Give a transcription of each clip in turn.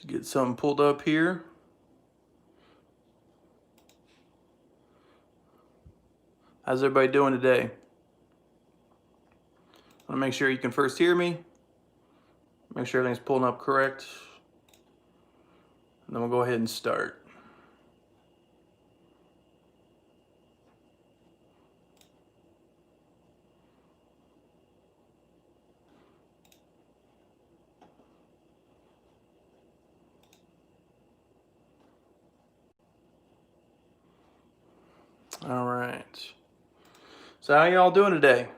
Just get something pulled up here. How's everybody doing today? I want to make sure you can first hear me. Make sure everything's pulling up correct. And then we'll go ahead and start. All right. So how y'all doing today?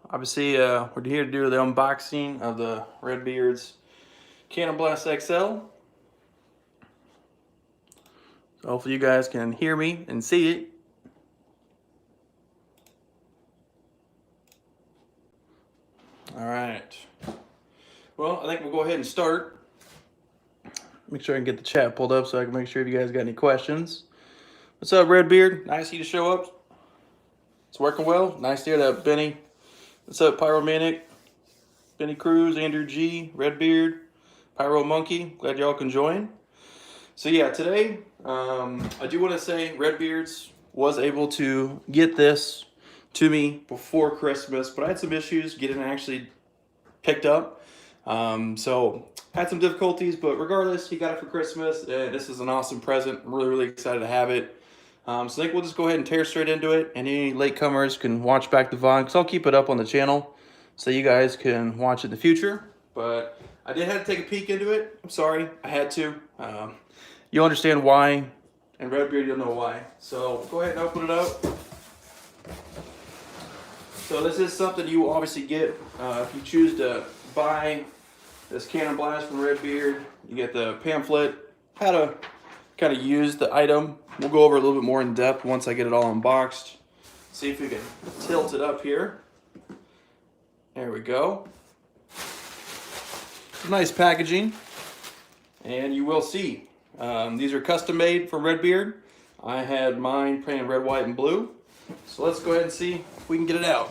Obviously, we're here to do the unboxing of the Redbeard's Cannon Blast XL. So hopefully you guys can hear me and see it. All right. Well, I think we'll go ahead and start. Make sure I can get the chat pulled up so I can make sure if you guys got any questions. What's up, Redbeard? Nice of you to show up. It's working well. Nice to hear that, Benny. What's up, Pyro Manic? Benny Cruz, Andrew G, Redbeard, Pyro Monkey. Glad y'all can join. So yeah, today I do want to say Redbeard's was able to get this to me before Christmas, but I had some issues getting it actually picked up. So had some difficulties, but regardless, he got it for Christmas. This is an awesome present. I'm really excited to have it. So I think we'll just go ahead and tear straight into it. And any latecomers can watch back the VOD, because I'll keep it up on the channel so you guys can watch it in the future. But I did have to take a peek into it. I'm sorry, I had to. You'll understand why, and Redbeard, you'll know why. So go ahead and open it up. So this is something you will obviously get if you choose to buy this Cannon Blast from Redbeard. You get the pamphlet, how to kind of use the item. We'll go over a little bit more in depth once I get it all unboxed. See if we can tilt it up here. There we go. Nice packaging. And you will see, these are custom made from Redbeard. I had mine painted red, white, and blue. So let's go ahead and see if we can get it out.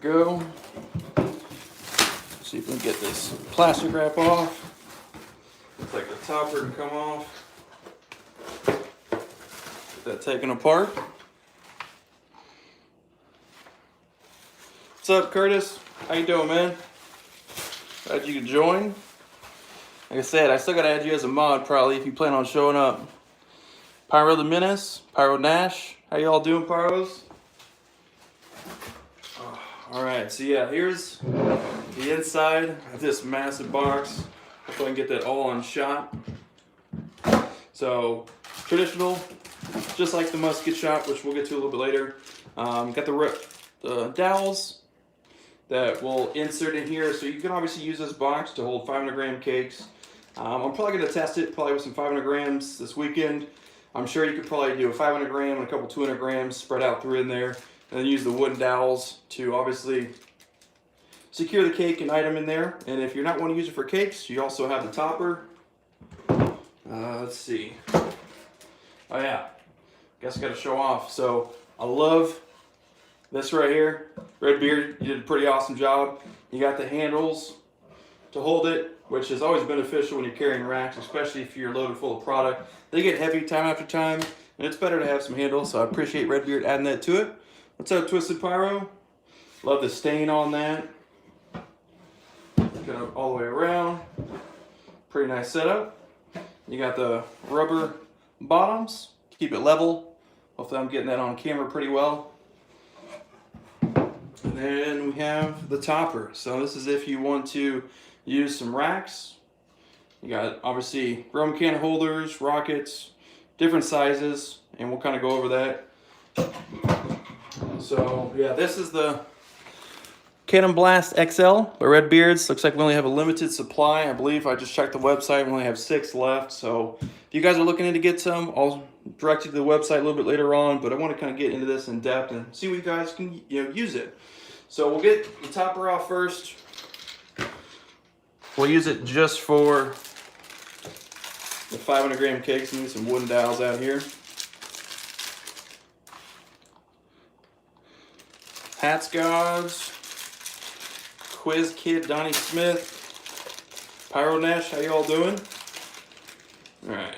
Go. See if we can get this plastic wrap off. Looks like the topper can come off. Get that taken apart. What's up, Curtis? How you doing, man? Glad you could join. Like I said, I still gotta add you as a mod probably if you plan on showing up. Pyro the Menace, Pyro Nash. How y'all doing, Pyros? Alright, so yeah, here's the inside of this massive box. Hopefully I can get that all on shot. So, traditional, just like the musket shot, which we'll get to a little bit later. Got the dowels that will insert in here, so you can obviously use this box to hold 500 gram cakes. I'm probably going to test it probably with some 500 grams this weekend. I'm sure you could probably do a 500 gram and a couple 200 grams spread out through in there. And then use the wooden dowels to obviously secure the cake and item in there. And if you're not wanting to use it for cakes, you also have the topper. Let's see. Oh yeah, guess I got to show off. So I love this right here. Redbeard, you did a pretty awesome job. You got the handles to hold it, which is always beneficial when you're carrying racks, especially if you're loaded full of product. They get heavy time after time, and it's better to have some handles. So I appreciate Redbeard adding that to it. What's up, Twisted Pyro? Love the stain on that. Go all the way around. Pretty nice setup. You got the rubber bottoms to keep it level. Hopefully I'm getting that on camera pretty well. And then we have the topper. So this is if you want to use some racks. You got obviously rum can holders, rockets, different sizes, and we'll kind of go over that. So yeah, this is the Cannon Blast XL by Redbeard's. Looks like we only have a limited supply. I believe I just checked the website. We only have 6 left. So if you guys are looking to get some, I'll direct you to the website a little bit later on. But I want to kind of get into this in depth and see what you guys can use it. So we'll get the topper off first. We'll use it just for the 500 gram cakes. Need some wooden dowels out here. Hats Gods, Quiz Kid Donnie Smith, Pyro Nash, how you all doing? Alright,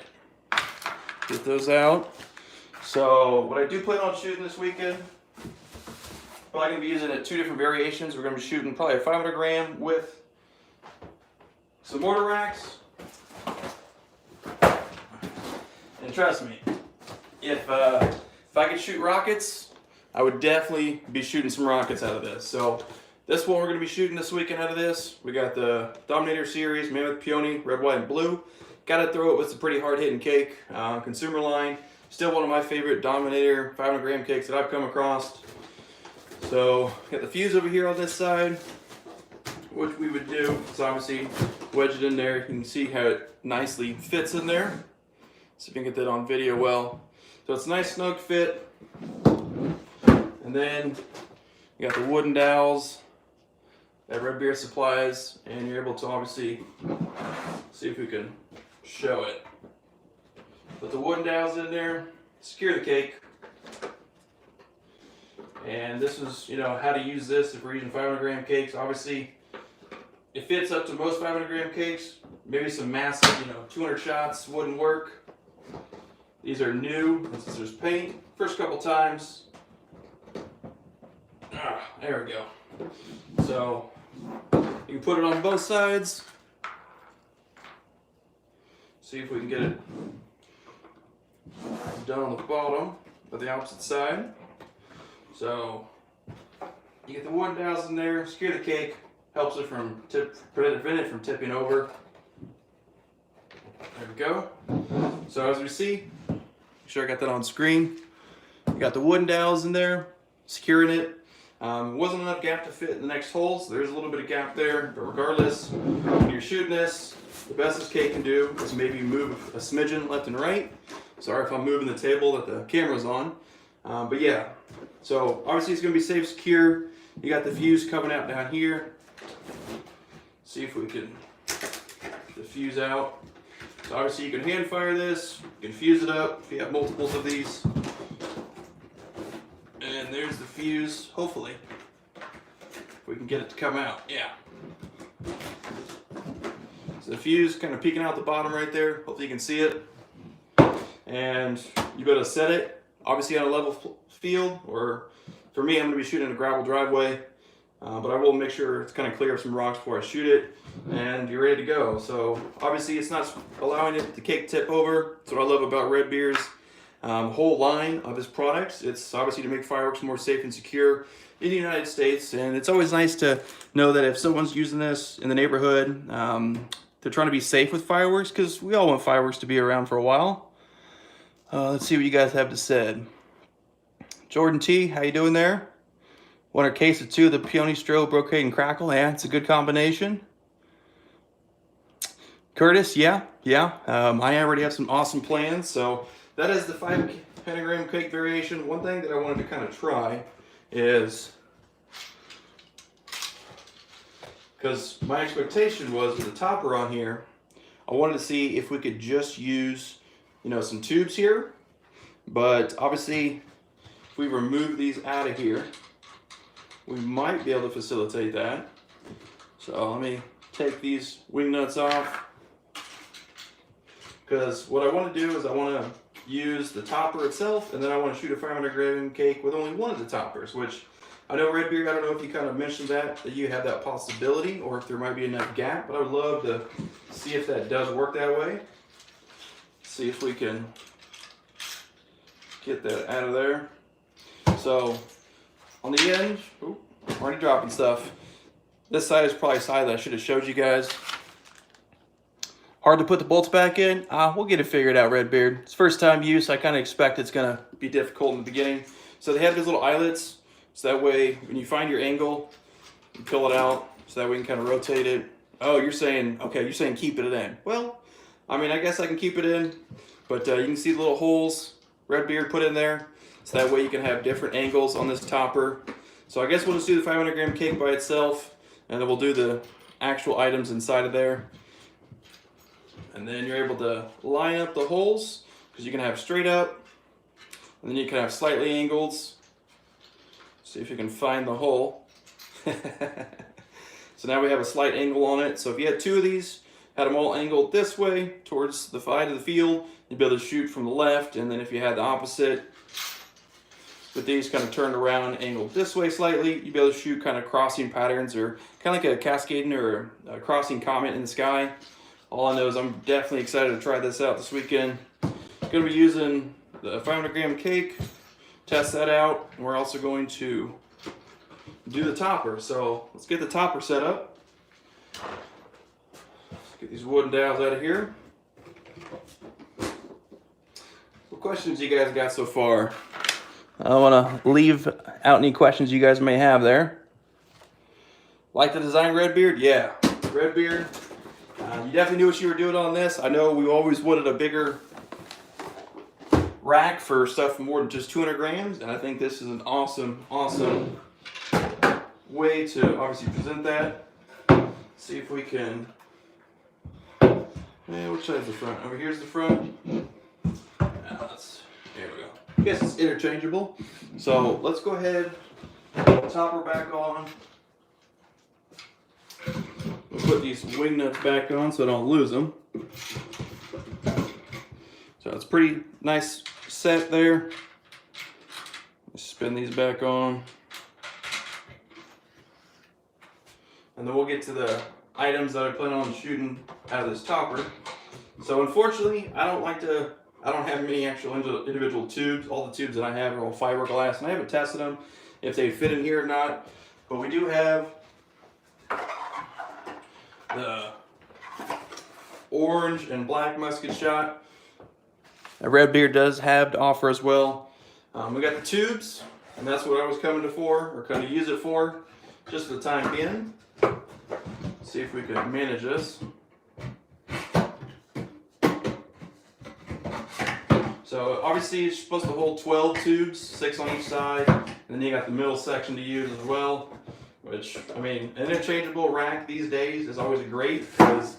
get those out. So what I do plan on shooting this weekend, probably going to be using it 2 different variations. We're going to be shooting probably a 500 gram with some mortar racks. And trust me, if I could shoot rockets, I would definitely be shooting some rockets out of this. So this one we're going to be shooting this weekend out of this. We got the Dominator Series, Mammoth Peony, red, white, and blue. Got to throw it with some pretty hard-hitting cake. Consumer line. Still one of my favorite Dominator 500 gram cakes that I've come across. So got the fuse over here on this side. What we would do is obviously wedge it in there. You can see how it nicely fits in there. See if you can get that on video well. So it's a nice snug fit. And then you got the wooden dowels that Redbeard supplies, and you're able to obviously see if we can show it. Put the wooden dowels in there, secure the cake. And this is, how to use this if we're using 500 gram cakes. Obviously, it fits up to most 500 gram cakes. Maybe some massive, 200 shots wouldn't work. These are new, since there's paint. First couple times. There we go. So, you can put it on both sides. See if we can get it done on the bottom, but the opposite side. So, you get the wooden dowels in there, secure the cake, helps it from prevent it from tipping over. There we go. So as we see, make sure I got that on screen. You got the wooden dowels in there, securing it. Wasn't enough gap to fit in the next hole, so there's a little bit of gap there, but regardless, when you're shooting this, the best this cake can do is maybe move a smidgen left and right. Sorry if I'm moving the table that the camera's on. But yeah, so obviously it's going to be safe, secure. You got the fuse coming out down here. See if we can get the fuse out. So obviously you can hand fire this, you can fuse it up if you have multiples of these. And there's the fuse, hopefully. If we can get it to come out, yeah. So the fuse kind of peeking out the bottom right there. Hopefully you can see it. And you go to set it, obviously on a level field, or for me, I'm going to be shooting a gravel driveway. But I will make sure it's kind of clear of some rocks before I shoot it, and you're ready to go. So obviously it's not allowing it to cake tip over. That's what I love about Redbeard's whole line of his products. It's obviously to make fireworks more safe and secure in the United States, and it's always nice to know that if someone's using this in the neighborhood, they're trying to be safe with fireworks, because we all want fireworks to be around for a while. Let's see what you guys have to say. Jordan T, how you doing there? Want a case of 2 of the Peony, Strobe, Brocade, and Crackle? Yeah, it's a good combination. Curtis, yeah. I already have some awesome plans. So that is the 5 pentagram cake variation. One thing that I wanted to kind of try is, because my expectation was with the topper on here, I wanted to see if we could just use, some tubes here. But obviously, if we remove these out of here, we might be able to facilitate that. So let me take these wing nuts off, because what I want to do is I want to use the topper itself, and then I want to shoot a 500 gram cake with only one of the toppers, which I know Redbeard, I don't know if you kind of mentioned that you have that possibility, or if there might be enough gap, but I would love to see if that does work that way. See if we can get that out of there. So on the end, I'm already dropping stuff. This side is probably a side that I should have showed you guys. Hard to put the bolts back in. We'll get it figured out, Redbeard. It's first time use. I kind of expect it's going to be difficult in the beginning. So they have these little eyelets, so that way when you find your angle, you pull it out, so that way you can kind of rotate it. Oh, you're saying keep it in. Well, I mean, I guess I can keep it in, but you can see the little holes Redbeard put in there, so that way you can have different angles on this topper. So I guess we'll just do the 500 gram cake by itself, and then we'll do the actual items inside of there And then you're able to line up the holes, because you can have straight up, and then you can have slightly angled. See if you can find the hole. So now we have a slight angle on it. So if you had two of these, had them all angled this way towards the side of the field, you'd be able to shoot from the left. And then if you had the opposite, with these kind of turned around, angled this way slightly, you'd be able to shoot kind of crossing patterns, or kind of like a cascading or a crossing comet in the sky. All I know is I'm definitely excited to try this out this weekend. Going to be using the 500 gram cake, test that out, and we're also going to do the topper. So let's get the topper set up. Let's get these wooden dowels out of here. What questions you guys got so far? I don't want to leave out any questions you guys may have there. Like the design, Redbeard? Yeah, Redbeard. You definitely knew what you were doing on this. I know we always wanted a bigger rack for stuff more than just 200 grams, and I think this is an awesome way to obviously present that. See if we can. Which side's the front? Over here's the front. There we go. I guess it's interchangeable. So let's go ahead, topper back on. We'll put these wing nuts back on so I don't lose them. So it's pretty nice set there. Spin these back on. And then we'll get to the items that I plan on shooting out of this topper. So unfortunately, I don't have many actual individual tubes. All the tubes that I have are all fiberglass, and I haven't tested them if they fit in here or not. But we do have the orange and black musket shot that Redbeard does have to offer as well. We got the tubes, and that's what I was coming to use it for, just for the time being. See if we can manage this. So obviously it's supposed to hold 12 tubes, 6 on each side, and then you got the middle section to use as well. Which, I mean, an interchangeable rack these days is always great, because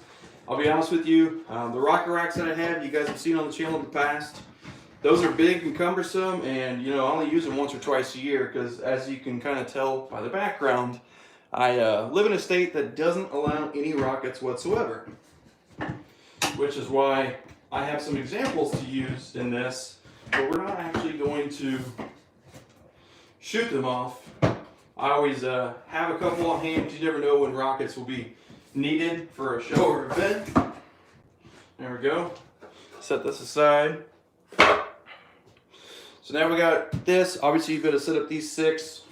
I'll be honest with you, the rocker racks that I have, you guys have seen on the channel in the past, those are big and cumbersome, and I only use them once or twice a year, because as you can kind of tell by the background, I live in a state that doesn't allow any rockets whatsoever, which is why I have some examples to use in this, but we're not actually going to shoot them off. I always have a couple on hand, because you never know when rockets will be needed for a show or event. There we go. Set this aside. So now we got this. Obviously you've got to set up these 6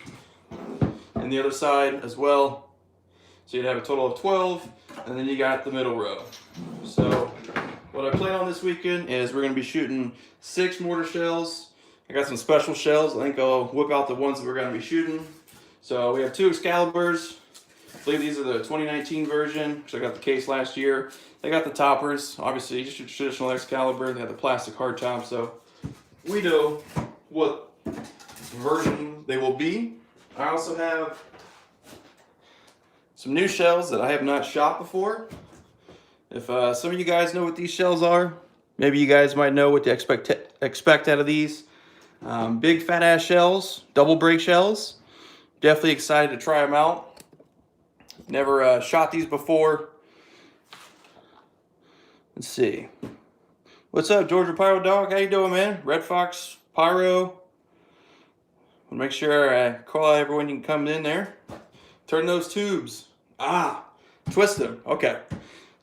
and the other side as well. So you'd have a total of 12, and then you got the middle row. So what I plan on this weekend is we're going to be shooting 6 mortar shells. I got some special shells. I think I'll whip out the ones that we're going to be shooting. So we have 2 Excaliburs. I believe these are the 2019 version, because I got the case last year. They got the toppers, obviously just a traditional Excalibur. They have the plastic hard top, so we know what version they will be. I also have some new shells that I have not shot before. If some of you guys know what these shells are, maybe you guys might know what to expect out of these. Big fat ass shells, double break shells. Definitely excited to try them out. Never shot these before. Let's see. What's up, Georgia Pyro Dog? How you doing, man? Red Fox Pyro. I'll make sure I call out everyone you can come in there. Turn those tubes. Twist them. Okay.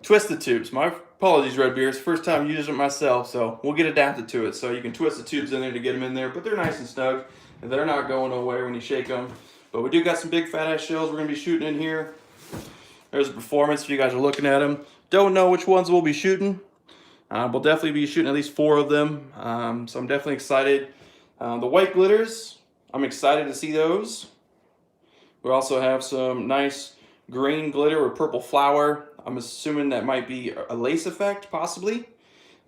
Twist the tubes. My apologies, Redbeard. It's the first time using it myself, so we'll get adapted to it. So you can twist the tubes in there to get them in there, but they're nice and snug, and they're not going away when you shake them. But we do got some big fat ass shells we're going to be shooting in here. There's a performance if you guys are looking at them. Don't know which ones we'll be shooting. We'll definitely be shooting at least 4 of them. So I'm definitely excited. The white glitters, I'm excited to see those. We also have some nice green glitter with purple flower. I'm assuming that might be a lace effect, possibly.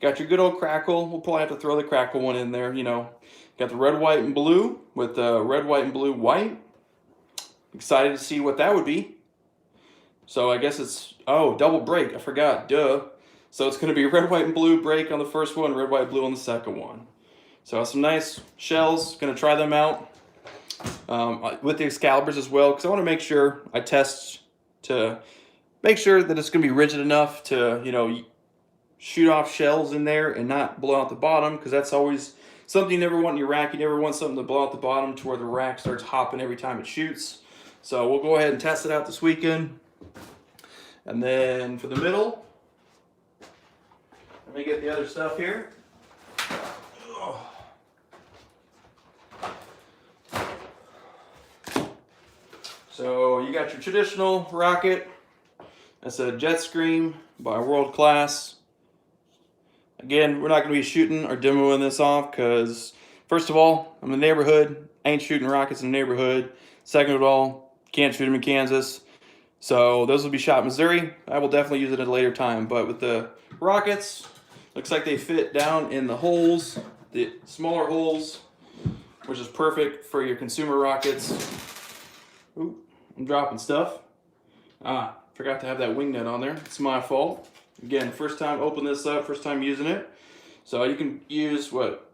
Got your good old crackle. We'll probably have to throw the crackle one in there, Got the red, white, and blue with red, white, and blue, white. Excited to see what that would be. So I guess it's, double break. I forgot, duh. So it's going to be red, white, and blue break on the first one, red, white, blue on the second one. So some nice shells, going to try them out with the Excaliburs as well, because I want to make sure I test to make sure that it's going to be rigid enough to, you know, shoot off shells in there and not blow out the bottom, because that's always something you never want in your rack. You never want something to blow out the bottom to where the rack starts hopping every time it shoots. So we'll go ahead and test it out this weekend. And then for the middle, let me get the other stuff here. So you got your traditional rocket. That's a Jet Scream by World Class. Again, we're not going to be shooting or demoing this off because, first of all, I'm in the neighborhood. I ain't shooting rockets in the neighborhood. Second of all, can't shoot them in Kansas. So those will be shot in Missouri. I will definitely use it at a later time. But with the rockets, looks like they fit down in the holes, the smaller holes, which is perfect for your consumer rockets. Ooh, I'm dropping stuff. Forgot to have that wing nut on there. It's my fault. Again, first time open this up, first time using it. So you can use what?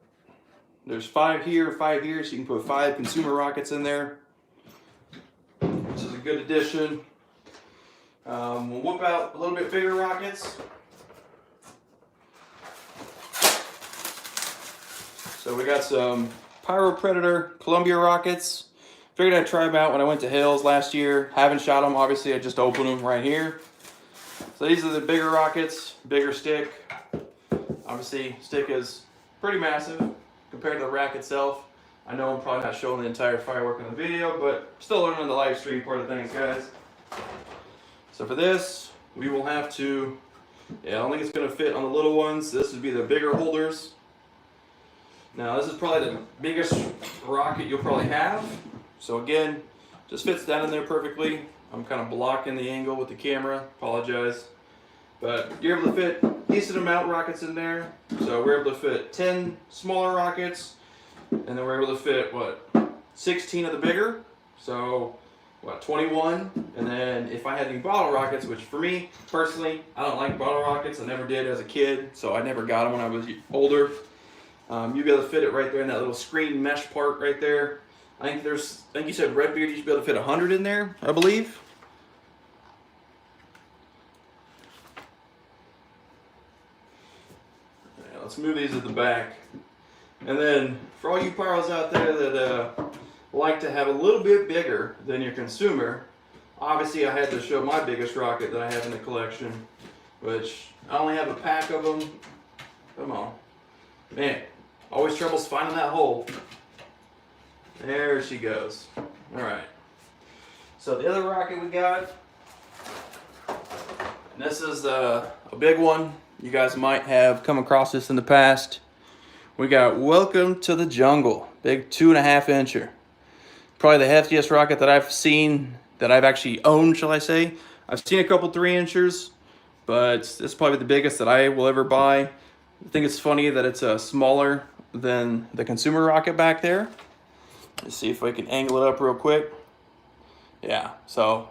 There's 5 here, 5 here, so you can put 5 consumer rockets in there. This is a good addition. We'll whip out a little bit bigger rockets. So we got some Pyro Predator Columbia rockets. Figured I'd try them out when I went to Hills last year. Haven't shot them, obviously. I just opened them right here. So these are the bigger rockets, bigger stick. Obviously, stick is pretty massive compared to the rack itself. I know I'm probably not showing the entire firework in the video, but still learning the live stream part of things, guys. So for this, we will have to, I don't think it's going to fit on the little ones. This would be the bigger holders. Now, this is probably the biggest rocket you'll probably have. So again, just fits down in there perfectly. I'm kind of blocking the angle with the camera, apologize. But you're able to fit decent amount of rockets in there. So we're able to fit 10 smaller rockets, and then we're able to fit, what, 16 of the bigger? So, what, 21? And then if I had any bottle rockets, which for me, personally, I don't like bottle rockets. I never did as a kid, so I never got them when I was older. You'll be able to fit it right there in that little screen mesh part right there. I think you said Redbeard, you should be able to fit 100 in there, I believe. Yeah, let's move these at the back. And then for all you pyros out there that like to have a little bit bigger than your consumer, obviously I had to show my biggest rocket that I have in the collection, which I only have a pack of them. Come on. Man, always troubles finding that hole. There she goes. All right. So the other rocket we got, and this is a big one. You guys might have come across this in the past. We got Welcome to the Jungle, big 2.5 incher. Probably the heftiest rocket that I've seen, that I've actually owned, shall I say. I've seen a couple 3 inchers, but this is probably the biggest that I will ever buy. I think it's funny that it's smaller than the consumer rocket back there. Let's see if I can angle it up real quick. Yeah, so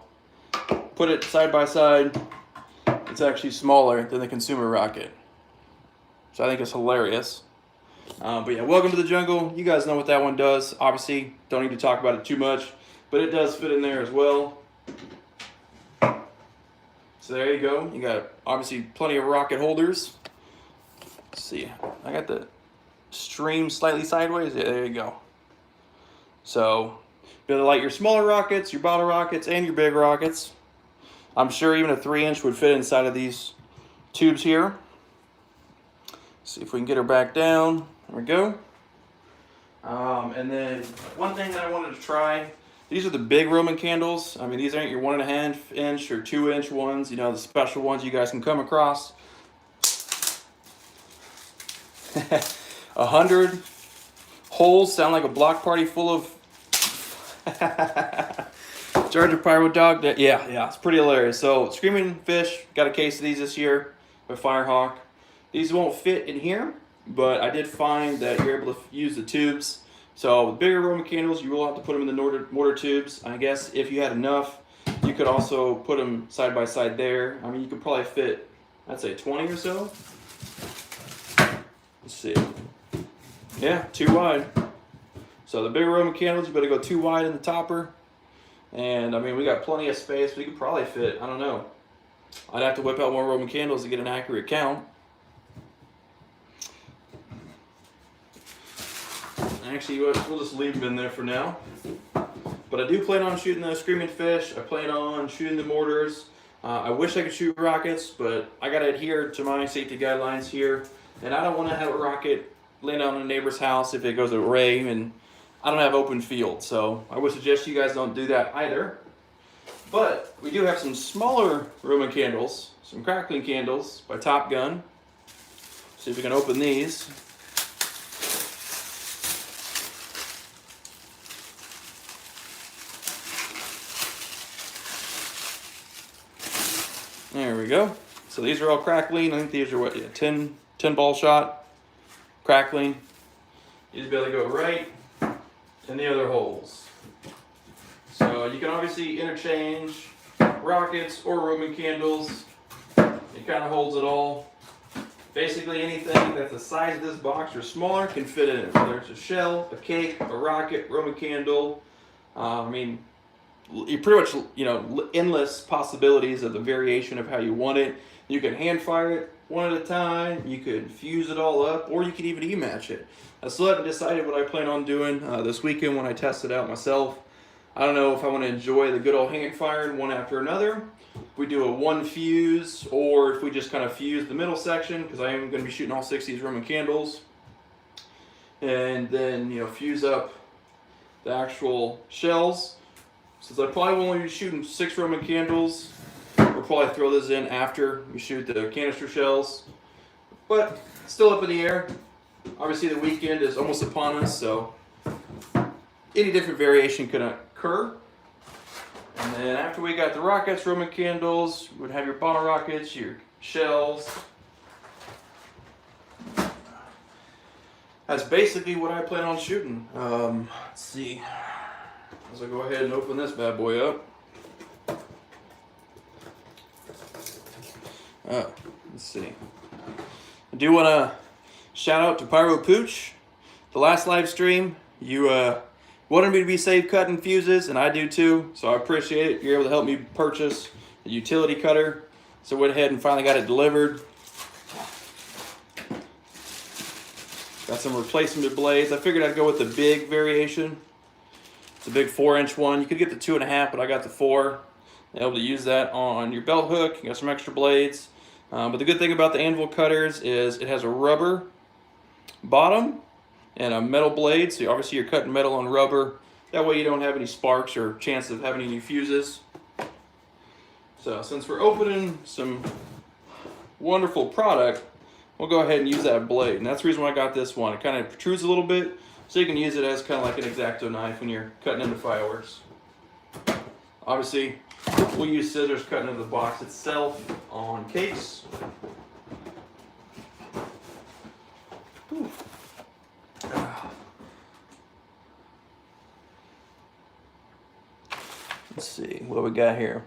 put it side by side. It's actually smaller than the consumer rocket. So I think it's hilarious. But yeah, Welcome to the Jungle. You guys know what that one does. Obviously, don't need to talk about it too much, but it does fit in there as well. So there you go. You got obviously plenty of rocket holders. Let's see. I got the stream slightly sideways. Yeah, there you go. So, be able to light your smaller rockets, your bottle rockets, and your big rockets. I'm sure even a 3-inch would fit inside of these tubes here. See if we can get her back down. There we go. And then one thing that I wanted to try, these are the big Roman candles. I mean, these aren't your 1.5 inch or 2-inch ones, you know, the special ones you guys can come across. 100 holes sound like a block party full of Georgia Pyro dog. Yeah, it's pretty hilarious. So Screaming Fish, got a case of these this year with Firehawk. These won't fit in here, but I did find that you're able to use the tubes. So with bigger Roman candles, you will have to put them in the mortar tubes. I guess if you had enough, you could also put them side by side there. I mean, you could probably fit I'd say 20 or so. Let's see. Yeah, 2 wide. So the bigger Roman candles, you better go 2 wide in the topper. And I mean, we got plenty of space. We could probably fit, I don't know. I'd have to whip out more Roman candles to get an accurate count. Actually, we'll just leave them in there for now. But I do plan on shooting the screaming fish. I plan on shooting the mortars. I wish I could shoot rockets, but I gotta adhere to my safety guidelines here. And I don't want to have a rocket land on a neighbor's house if it goes away, and I don't have open field. So I would suggest you guys don't do that either. But we do have some smaller Roman candles, some crackling candles by Top Gun. See if we can open these. There we go. So these are all crackling. I think these are what, yeah, 10 ball shot, crackling. You just be able to go right in the other holes. So you can obviously interchange rockets or Roman candles. It kind of holds it all. Basically anything that's the size of this box or smaller can fit in it. Whether it's a shell, a cake, a rocket, Roman candle. I mean, you pretty much, you know, endless possibilities of the variation of how you want it. You can hand fire it one at a time. You could fuse it all up, or you could even E-match it. I still haven't decided what I plan on doing this weekend when I test it out myself. I don't know if I want to enjoy the good old hand firing one after another. If we do a 1 fuse, or if we just kind of fuse the middle section, because I am going to be shooting all 6 of these Roman candles. And then, you know, fuse up the actual shells. Since I probably will only be shooting 6 Roman candles, we'll probably throw this in after we shoot the canister shells. But still up in the air. Obviously the weekend is almost upon us, so any different variation could occur. And then after we got the rockets, Roman candles, you would have your bottle rockets, your shells. That's basically what I plan on shooting. Let's see. As I go ahead and open this bad boy up. Let's see. I do want to shout out to Pyro Pooch. The last live stream, you wanted me to be safe cutting fuses, and I do too, so I appreciate it. You're able to help me purchase a utility cutter. So I went ahead and finally got it delivered. Got some replacement blades. I figured I'd go with the big variation. It's a big 4-inch one. You could get the 2.5, but I got the 4. Able to use that on your belt hook. You got some extra blades. But the good thing about the Anvil Cutters is it has a rubber bottom and a metal blade. So obviously you're cutting metal on rubber. That way you don't have any sparks or chance of having any fuses. So since we're opening some wonderful product, we'll go ahead and use that blade. And that's the reason why I got this one. It kind of protrudes a little bit, so you can use it as kind of like an X-Acto knife when you're cutting into fireworks. Obviously, we'll use scissors cutting into the box itself on case. Let's see what we got here.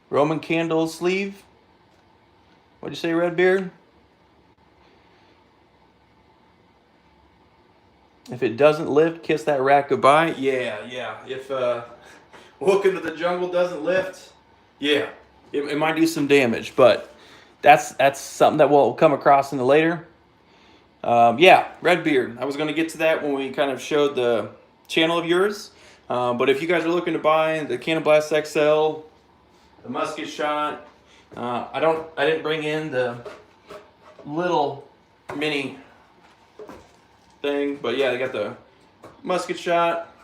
Roman candle sleeve. What'd you say, Redbeard? If it doesn't lift, kiss that rack goodbye. Yeah. If Welcome to the Jungle doesn't lift, yeah, it might do some damage, but that's something that we'll come across in the later. Yeah, Redbeard. I was going to get to that when we kind of showed the channel of yours. But if you guys are looking to buy the Cannon Blast XL, the musket shot, I didn't bring in the little mini thing, but yeah, they got the musket shot,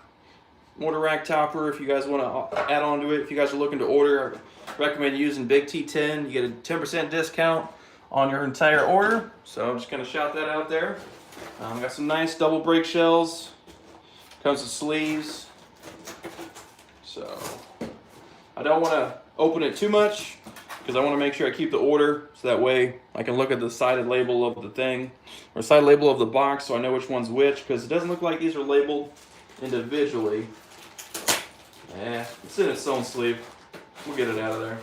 mortar rack topper. If you guys want to add on to it, if you guys are looking to order, I recommend using Big T10. You get a 10% discount on your entire order. So I'm just gonna shout that out there. Got some nice double break shells. Comes with sleeves. So I don't want to open it too much because I want to make sure I keep the order, so that way I can look at the sided label of the thing, or side label of the box, so I know which one's which, because it doesn't look like these are labeled individually. It's in its own sleeve. We'll get it out of there.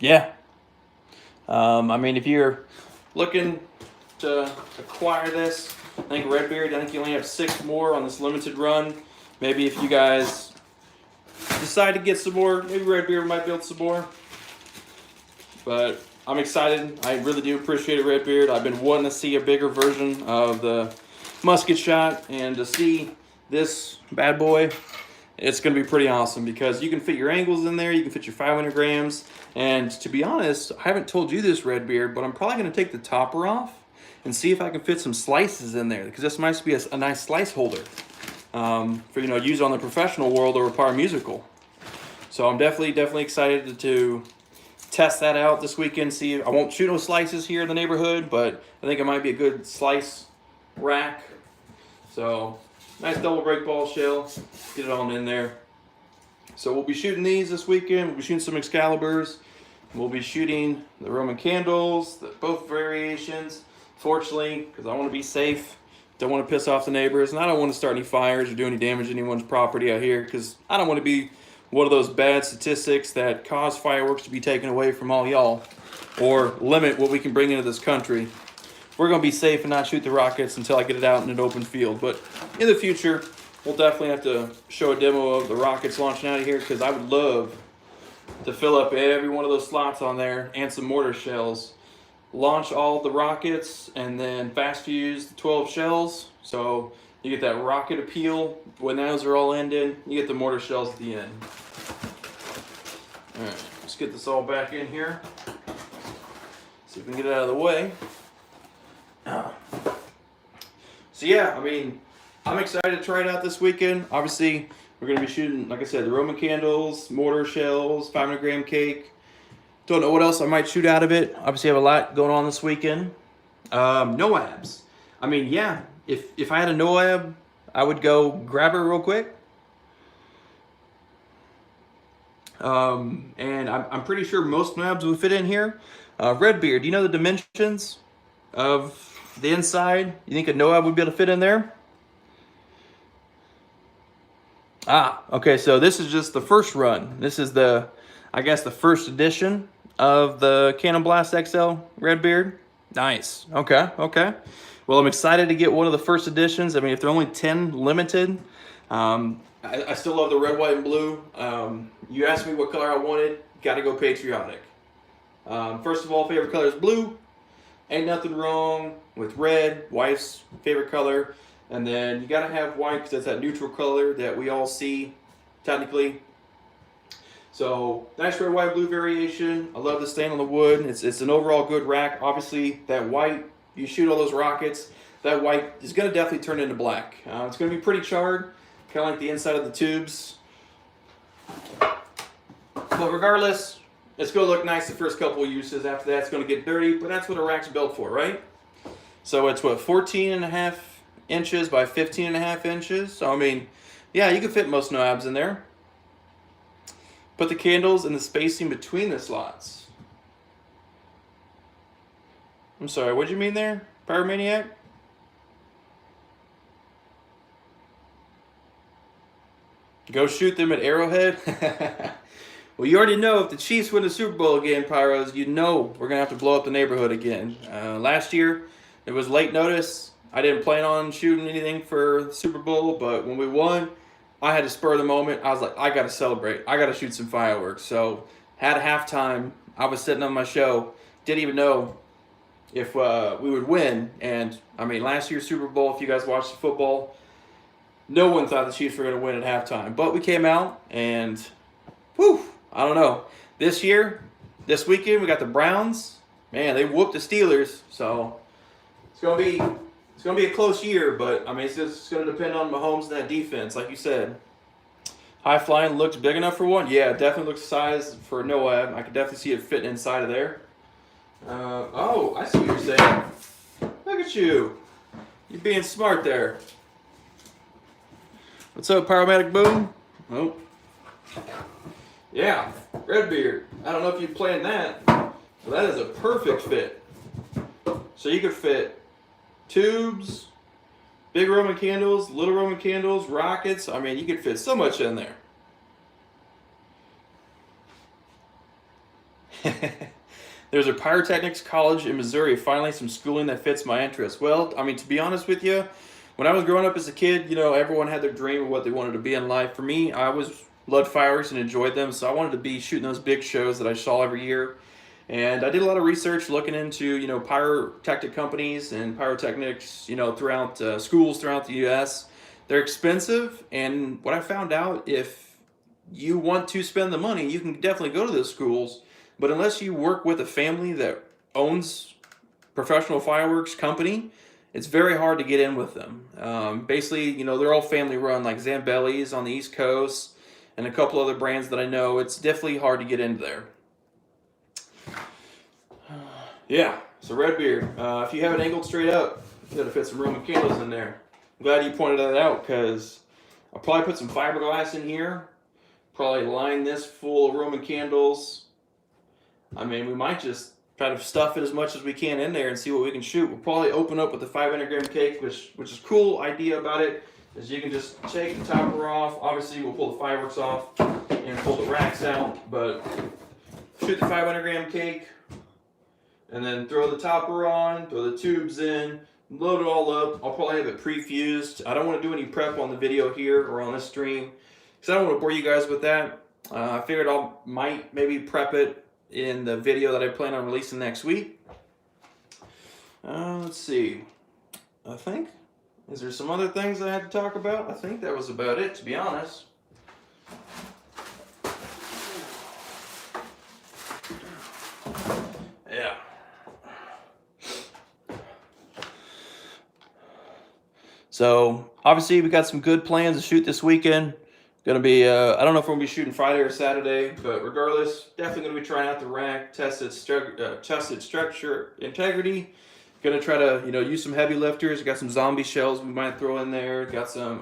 Yeah. I mean, if you're looking to acquire this, I think Redbeard, I think you only have 6 more on this limited run. Maybe if you guys decide to get some more, maybe Redbeard might build some more. But I'm excited. I really do appreciate it, Redbeard. I've been wanting to see a bigger version of the musket shot, and to see this bad boy, it's going to be pretty awesome because you can fit your angles in there, you can fit your 500 grams, and to be honest, I haven't told you this, Redbeard, but I'm probably going to take the topper off and see if I can fit some slices in there, because this might be a nice slice holder for, you know, use on the professional world or a Pyro musical. So I'm definitely excited to test that out this weekend. See, I won't shoot no slices here in the neighborhood, but I think it might be a good slice rack. So nice double break ball shell, get it on in there. So we'll be shooting these this weekend. We'll be shooting some Excaliburs. We'll be shooting the Roman candles, both variations. Fortunately, because I want to be safe, don't want to piss off the neighbors, and I don't want to start any fires or do any damage to anyone's property out here, because I don't want to be one of those bad statistics that cause fireworks to be taken away from all y'all, or limit what we can bring into this country. We're going to be safe and not shoot the rockets until I get it out in an open field. But in the future, we'll definitely have to show a demo of the rockets launching out of here, because I would love to fill up every one of those slots on there and some mortar shells. Launch all the rockets and then fast fuse the 12 shells. So you get that rocket appeal. When those are all ended, you get the mortar shells at the end. All right, let's get this all back in here. See if we can get it out of the way. So yeah, I mean, I'm excited to try it out this weekend. Obviously, we're going to be shooting, like I said, the Roman candles, mortar shells, 500 gram cake. Don't know what else I might shoot out of it. Obviously, I have a lot going on this weekend. NOABs. I mean, yeah, if I had a NOAB, I would go grab her real quick. And I'm pretty sure most NOABs would fit in here. Redbeard, do you know the dimensions of the inside? You think a NOAB would be able to fit in there? Okay, so this is just the first run. This is the, I guess, the first edition of the Cannon Blast XL Redbeard. Nice. Okay. Well, I'm excited to get one of the first editions. I mean, if they're only 10 limited, I still love the red, white, and blue. You asked me what color I wanted, got to go patriotic. First of all, favorite color is blue. Ain't nothing wrong with red. Wife's favorite color. And then you got to have white because that's that neutral color that we all see, technically. So, nice red, white, blue variation. I love the stain on the wood. It's an overall good rack. Obviously, that white, you shoot all those rockets, that white is going to definitely turn into black. It's going to be pretty charred, kind of like the inside of the tubes. But regardless, it's going to look nice the first couple of uses. After that, it's going to get dirty, but that's what a rack's built for, right? So, it's what, 14.5 inches by 15.5 inches. So, I mean, yeah, you can fit most NOABs in there. Put the candles in the spacing between the slots. I'm sorry, what'd you mean there, Pyromaniac? Go shoot them at Arrowhead? Well, you already know if the Chiefs win the Super Bowl again, Pyros, you know we're going to have to blow up the neighborhood again. Last year, it was late notice. I didn't plan on shooting anything for the Super Bowl, but when we won, I had to spur the moment. I was like, I got to celebrate. I got to shoot some fireworks. So, had halftime. I was sitting on my show. Didn't even know if we would win. And, I mean, last year's Super Bowl, if you guys watched the football, no one thought the Chiefs were going to win at halftime. But we came out, and, whew, I don't know. This weekend, we got the Browns. Man, they whooped the Steelers. So, it's going to be a close year, but, I mean, it's just going to depend on Mahomes and that defense, like you said. High flying looks big enough for one? Yeah, it definitely looks size for a NOAB. I could definitely see it fitting inside of there. Oh, I see what you're saying. Look at you. You're being smart there. What's up, Pyromatic Boom? Oh. Yeah, Redbeard. I don't know if you planned that, but that is a perfect fit. So you could fit tubes, big Roman candles, little Roman candles, rockets. I mean, you could fit so much in there. There's a pyrotechnics college in Missouri. Finally, some schooling that fits my interests. Well, I mean, to be honest with you, when I was growing up as a kid, you know, everyone had their dream of what they wanted to be in life. For me, I was loved fireworks and enjoyed them, so I wanted to be shooting those big shows that I saw every year. And I did a lot of research looking into, you know, pyrotechnic companies and pyrotechnics, you know, throughout schools throughout the U.S. They're expensive, and what I found out, if you want to spend the money, you can definitely go to those schools. But unless you work with a family that owns professional fireworks company, it's very hard to get in with them. Basically, you know, they're all family run, like Zambelli's on the East Coast and a couple other brands that I know. It's definitely hard to get into there. Yeah, so Redbeard, if you have it angled straight up, you gotta fit some Roman candles in there. I'm glad you pointed that out, because I'll probably put some fiberglass in here, probably line this full of Roman candles. I mean, we might just try to stuff it as much as we can in there and see what we can shoot. We'll probably open up with the 500-gram cake, which is a cool idea about it, is you can just take the topper off. Obviously, we'll pull the fireworks off and pull the racks out, but shoot the 500-gram cake, and then throw the topper on, throw the tubes in, load it all up. I'll probably have it pre-fused. I don't want to do any prep on the video here or on this stream, because I don't want to bore you guys with that. I figured might maybe prep it in the video that I plan on releasing next week. Let's see. Is there some other things I had to talk about? I think that was about it, to be honest. Yeah. So obviously we got some good plans to shoot this weekend. Gonna be, I don't know if we're gonna be shooting Friday or Saturday, but regardless, definitely gonna be trying out the rack, test its structure integrity. Gonna try to, you know, use some heavy lifters. Got some zombie shells we might throw in there. Got some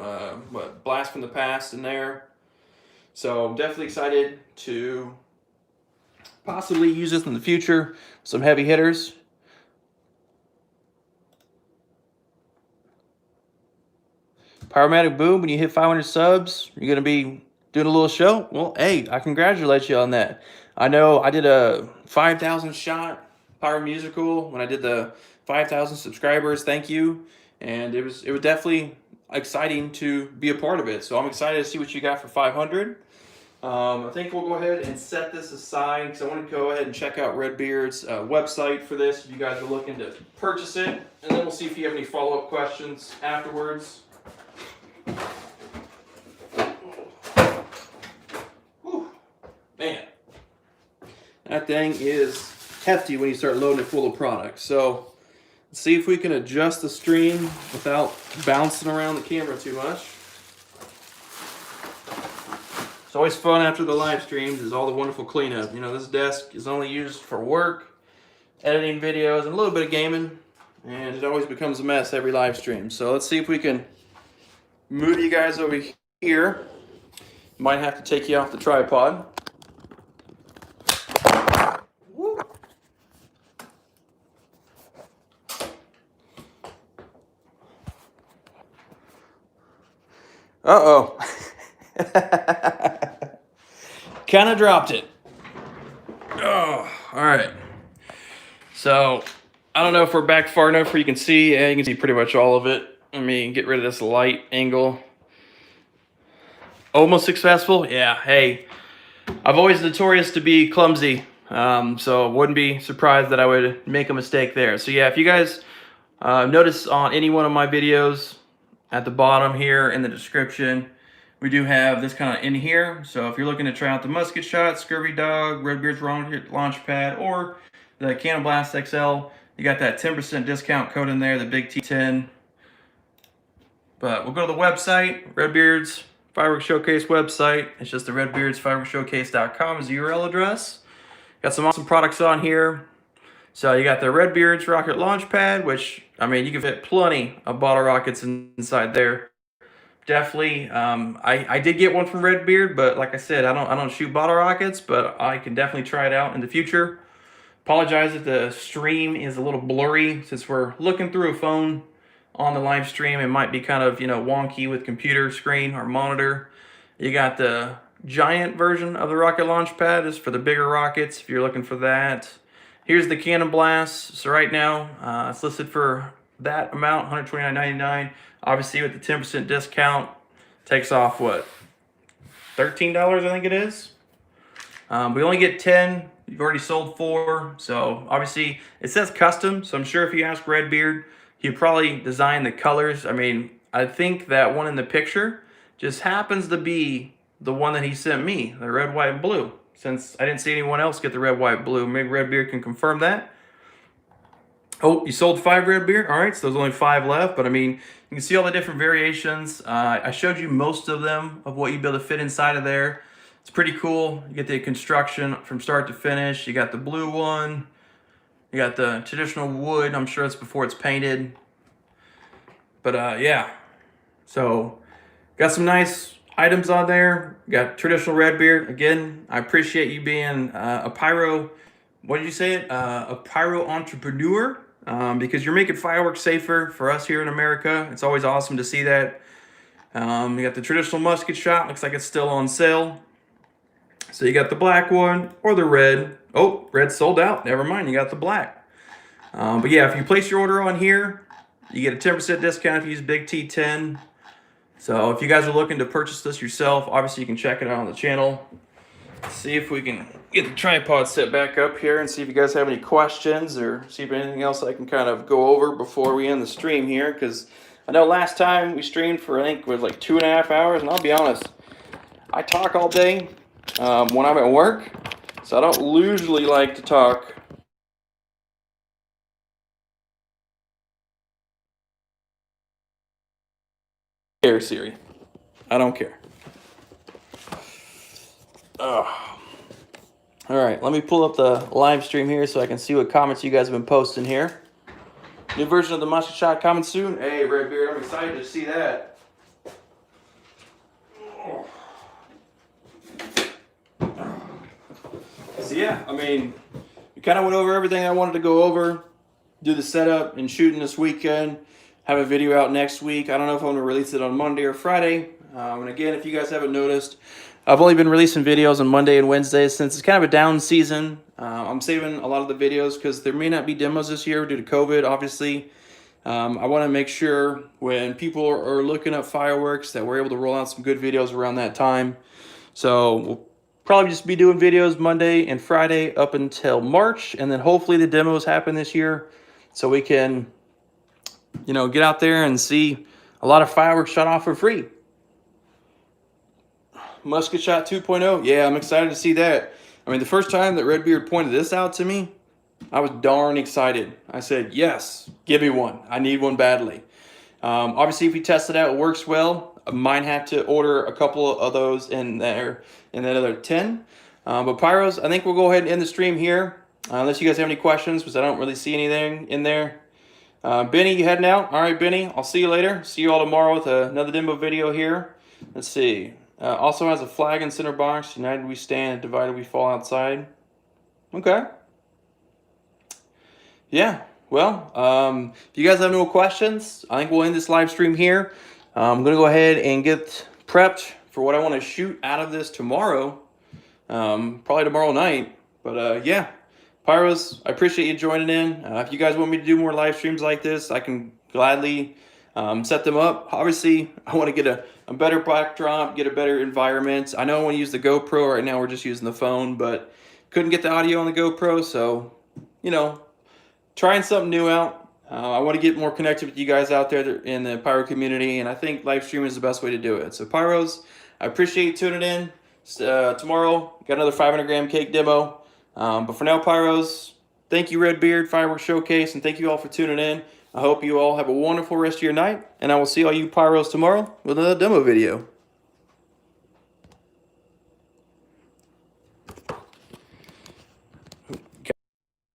blast from the past in there. So I'm definitely excited to possibly use this in the future. Some heavy hitters. Pyromatic Boom, when you hit 500 subs, you're going to be doing a little show. Well, hey, I congratulate you on that. I know I did a 5,000 shot Pyro musical when I did the 5,000 subscribers. Thank you. And it was definitely exciting to be a part of it. So I'm excited to see what you got for 500. I think we'll go ahead and set this aside, because I want to go ahead and check out Redbeard's website for this if you guys are looking to purchase it. And then we'll see if you have any follow-up questions afterwards. Whew. Man, that thing is hefty when you start loading it full of product. So let's see if we can adjust the stream without bouncing around the camera too much. It's always fun after the live streams is all the wonderful cleanup. You know, this desk is only used for work, editing videos, and a little bit of gaming, and it always becomes a mess every live stream. So let's see if we can move you guys over here. Might have to take you off the tripod. Woo. Uh-oh. Kind of dropped it. Oh, all right. So I don't know if we're back far enough where you can see. Yeah, you can see pretty much all of it. Let me get rid of this light angle. Almost successful. Yeah. Hey, I've always notorious to be clumsy, so wouldn't be surprised that I would make a mistake there. So yeah, if you guys notice on any one of my videos, at the bottom here in the description, we do have this kind of in here. So if you're looking to try out the musket shot, Scurvy Dog, Redbeard's launch pad, or the Cannon Blast XL, you got that 10% discount code in there, the big T10. But we'll go to the website, Redbeard's Fireworks Showcase website. It's just the redbeardsfireworksshowcase.com is the URL address. Got some awesome products on here. So you got the Redbeard's rocket launch pad, which, I mean, you can fit plenty of bottle rockets inside there. Definitely, I did get one from Redbeard, but like I said, I don't shoot bottle rockets, but I can definitely try it out in the future. Apologize if the stream is a little blurry since we're looking through a phone on the live stream. It might be kind of, you know, wonky with computer screen or monitor. You got the giant version of the rocket launch pad is for the bigger rockets if you're looking for that. Here's the cannon blast. So right now it's listed for that amount, $129.99. Obviously with the 10% discount, takes off what, $13 I think it is. We only get 10. You've already sold 4, so obviously it says custom, so I'm sure if you ask Redbeard, he probably designed the colors. I mean, I think that one in the picture just happens to be the one that he sent me, the red, white, blue. Since I didn't see anyone else get the red, white, blue, maybe Redbeard can confirm that. Oh, you sold 5 Redbeard? All right, so there's only 5 left, but I mean, you can see all the different variations. I showed you most of them, of what you'd be able to fit inside of there. It's pretty cool. You get the construction from start to finish. You got the blue one. You got the traditional wood. I'm sure it's before it's painted. But yeah. So got some nice items on there. Got traditional Redbeard. Again, I appreciate you being a Pyro. What did you say it? A Pyro entrepreneur. Because you're making fireworks safer for us here in America. It's always awesome to see that. You got the traditional musket shot. Looks like it's still on sale. So you got the black one or the red. Oh, red sold out. Never mind, you got the black. But yeah, if you place your order on here, you get a 10% discount if you use Big T10. So if you guys are looking to purchase this yourself, obviously you can check it out on the channel. See if we can get the tripod set back up here and see if you guys have any questions or see if anything else I can kind of go over before we end the stream here. Because I know last time we streamed for, I think it was like 2.5 hours, and I'll be honest, I talk all day. When I'm at work, so I don't usually like to talk. Care, Siri. I don't care. All right, let me pull up the live stream here so I can see what comments you guys have been posting here. New version of the musket shot coming soon. Hey, Redbeard, I'm excited to see that. So yeah, I mean, we kind of went over everything I wanted to go over. Do the setup and shooting this weekend. Have a video out next week. I don't know if I'm going to release it on Monday or Friday. And again, if you guys haven't noticed, I've only been releasing videos on Monday and Wednesday since it's kind of a down season. I'm saving a lot of the videos because there may not be demos this year due to COVID, obviously. I want to make sure when people are looking at fireworks that we're able to roll out some good videos around that time. So we'll probably just be doing videos Monday and Friday up until March, and then hopefully the demos happen this year so we can, you know, get out there and see a lot of fireworks shot off for free. Musket shot 2.0, yeah, I'm excited to see that. I mean, the first time that Redbeard pointed this out to me, I was darn excited. I said, yes, give me one. I need one badly. Obviously, if you test it out, it works well. I might have to order a couple of those in there, in that other 10. But Pyros, I think we'll go ahead and end the stream here. Unless you guys have any questions, because I don't really see anything in there. Benny, you heading out? All right, Benny, I'll see you later. See you all tomorrow with another demo video here. Let's see. Also has a flag in center box. United we stand, divided we fall outside. Okay. Yeah, well, if you guys have no questions, I think we'll end this live stream here. I'm going to go ahead and get prepped for what I want to shoot out of this tomorrow. Probably tomorrow night. But yeah, Pyros, I appreciate you joining in. If you guys want me to do more live streams like this, I can gladly set them up. Obviously, I want to get a better backdrop, get a better environment. I know I want to use the GoPro. Right now we're just using the phone, but couldn't get the audio on the GoPro, so, you know, trying something new out. I want to get more connected with you guys out there in the Pyro community, and I think live streaming is the best way to do it. So Pyros, I appreciate you tuning in. Tomorrow, got another 500-gram cake demo. But for now, Pyros, thank you, Redbeard, Fireworks Showcase, and thank you all for tuning in. I hope you all have a wonderful rest of your night, and I will see all you Pyros tomorrow with another demo video.